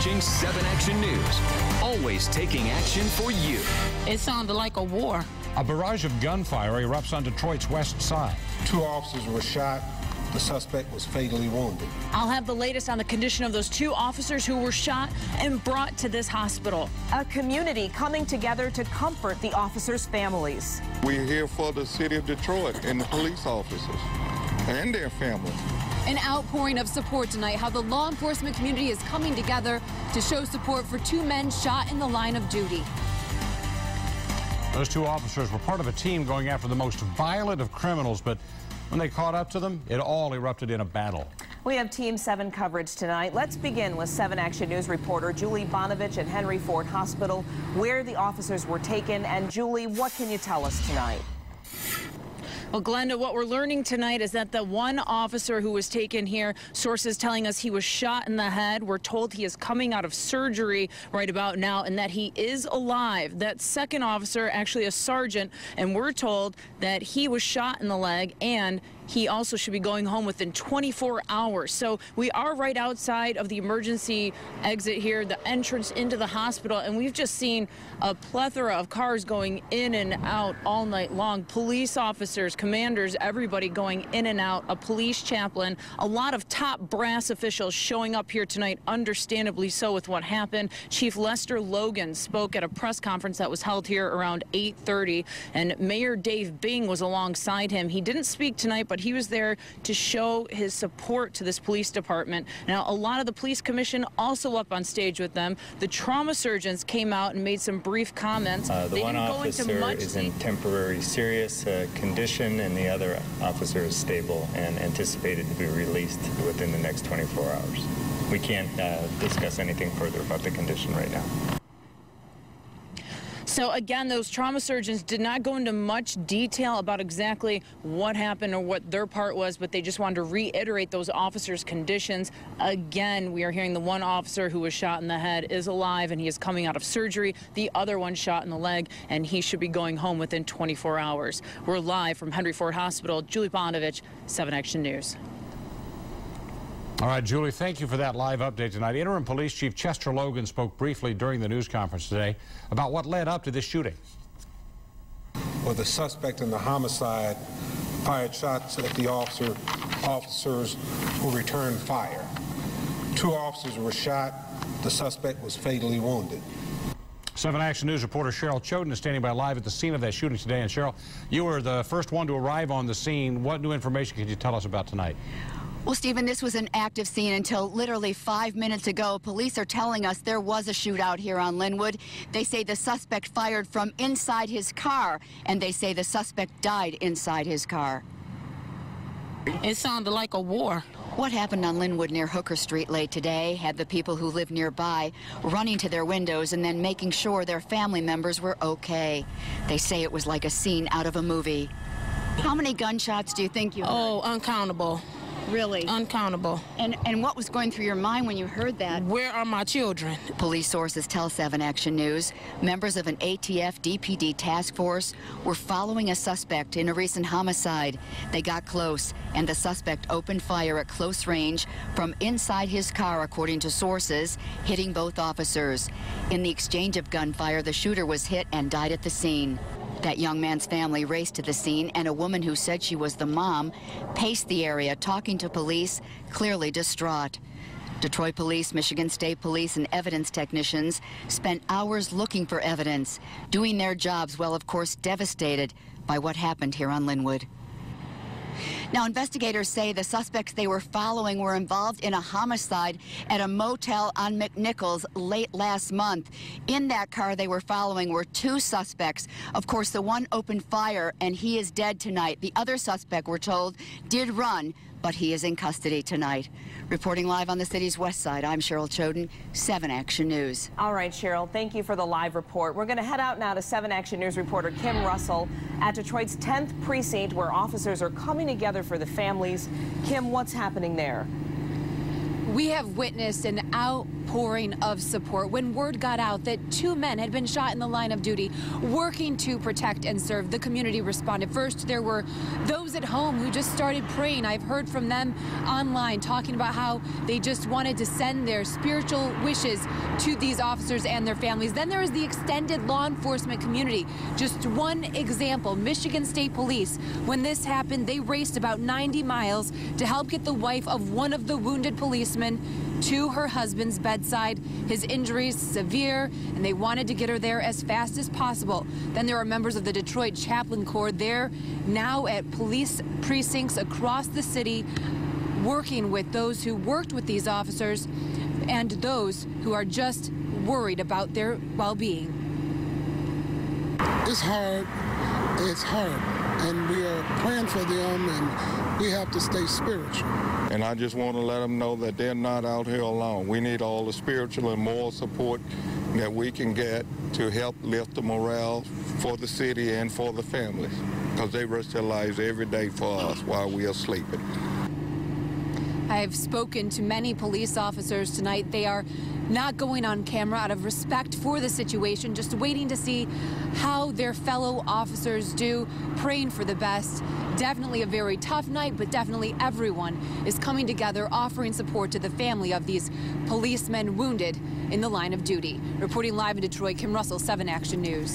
watching 7 Action News, always taking action for you. It sounded like a war. A barrage of gunfire erupts on Detroit's west side. 2 officers were shot. The suspect was fatally wounded. I'll have the latest on the condition of those 2 officers who were shot and brought to this hospital. A community coming together to comfort the officers' families. We're here for the city of Detroit and the police officers and their families. An outpouring of support tonight, how the law enforcement community is coming together to show support for 2 men shot in the line of duty. Those 2 officers were part of a team going after the most violent of criminals, but when they caught up to them, it all erupted in a battle. We have Team 7 coverage tonight. Let's begin with 7 Action News reporter Julie Bonovich at Henry Ford Hospital, where the officers were taken. And Julie, what can you tell us tonight? Well, Glenda, what we're learning tonight is that the 1 officer who was taken here, sources telling us he was shot in the head. We're told he is coming out of surgery right about now and that he is alive. That 2nd officer, actually a sergeant, and we're told that he was shot in the leg and he also should be going home within 24 hours. So we are right outside of the emergency exit here, the entrance into the hospital, and we've just seen a plethora of cars going in and out all night long. Police officers, commanders, everybody going in and out, a police chaplain, a lot of top brass officials showing up here tonight, understandably so with what happened. Chief Lester Logan spoke at a press conference that was held here around 8:30, and Mayor Dave Bing was alongside him. He didn't speak tonight, but he was there to show his support to this police department. Now, a lot of the police commission also up on stage with them. The trauma surgeons came out and made some brief comments. The 1 officer is in temporary serious condition, and the other officer is stable and anticipated to be released within the next 24 hours. We can't discuss anything further about the condition right now. So again, those trauma surgeons did not go into much detail about exactly what happened or what their part was, but they just wanted to reiterate those officers' conditions. Again, we are hearing the 1 officer who was shot in the head is alive and he is coming out of surgery. The other one shot in the leg and he should be going home within 24 hours. We're live from Henry Ford Hospital. Julie Bonovich, 7 Action News. All right, Julie, thank you for that live update tonight. Interim Police Chief Chester Logan spoke briefly during the news conference today about what led up to this shooting. Well, the suspect in the homicide fired shots at the officers who returned fire. 2 officers were shot. The suspect was fatally wounded. 7 Action News reporter Cheryl Choden is standing by live at the scene of that shooting today. And Cheryl, you were the first one to arrive on the scene. What new information can you tell us about tonight? Well, Stephen, this was an active scene until literally 5 minutes ago. Police are telling us there was a shootout here on Linwood. They say the suspect fired from inside his car, and they say the suspect died inside his car. It sounded like a war. What happened on Linwood near Hooker Street late today had the people who live nearby running to their windows and then making sure their family members were okay. They say it was like a scene out of a movie. How many gunshots do you think you heard? Oh, uncountable. Really? Uncountable. And what was going through your mind when you heard that? Where are my children? Police sources tell 7 Action News members of an ATF DPD task force were following a suspect in a recent homicide. They got close, and the suspect opened fire at close range from inside his car, according to sources, hitting both officers. In the exchange of gunfire, the shooter was hit and died at the scene. That young man's family raced to the scene, and a woman who said she was the mom paced the area, talking to police, clearly distraught. Detroit Police, Michigan State Police, and evidence technicians spent hours looking for evidence, doing their jobs while, of course, devastated by what happened here on Linwood. Now, investigators say the suspects they were following were involved in a homicide at a motel on McNichols late last month. In that car they were following were 2 suspects. Of course, the one opened fire, and he is dead tonight. The other suspect, we're told, did run, but he is in custody tonight. Reporting live on the city's west side, I'm Cheryl Choden, 7 Action News. All right, Cheryl, thank you for the live report. We're going to head out now to 7 Action News reporter Kim Russell at Detroit's 10th precinct, where officers are coming together for the families. Kim, what's happening there? We have witnessed an outpouring of support when word got out that 2 men had been shot in the line of duty working to protect and serve. The community responded. First, there were those at home who just started praying. I've heard from them online talking about how they just wanted to send their spiritual wishes to these officers and their families. Then there is the extended law enforcement community. Just one example, Michigan State Police. When this happened, they raced about 90 miles to help get the wife of one of the wounded policemen to her husband's bedside. His injuries severe, and they wanted to get her there as fast as possible. Then there are members of the Detroit Chaplain Corps there now at police precincts across the city, working with those who worked with these officers and those who are just worried about their well-being. It's hard, and we are praying for them, and we have to stay spiritual. And I just want to let them know that they're not out here alone. We need all the spiritual and moral support that we can get to help lift the morale for the city and for the families, because they risk their lives every day for us while we are sleeping. I have spoken to many police officers tonight. They are not going on camera out of respect for the situation, just waiting to see how their fellow officers do, praying for the best. Definitely a very tough night, but definitely everyone is coming together, offering support to the family of these policemen wounded in the line of duty. Reporting live in Detroit, Kim Russell, 7 Action News.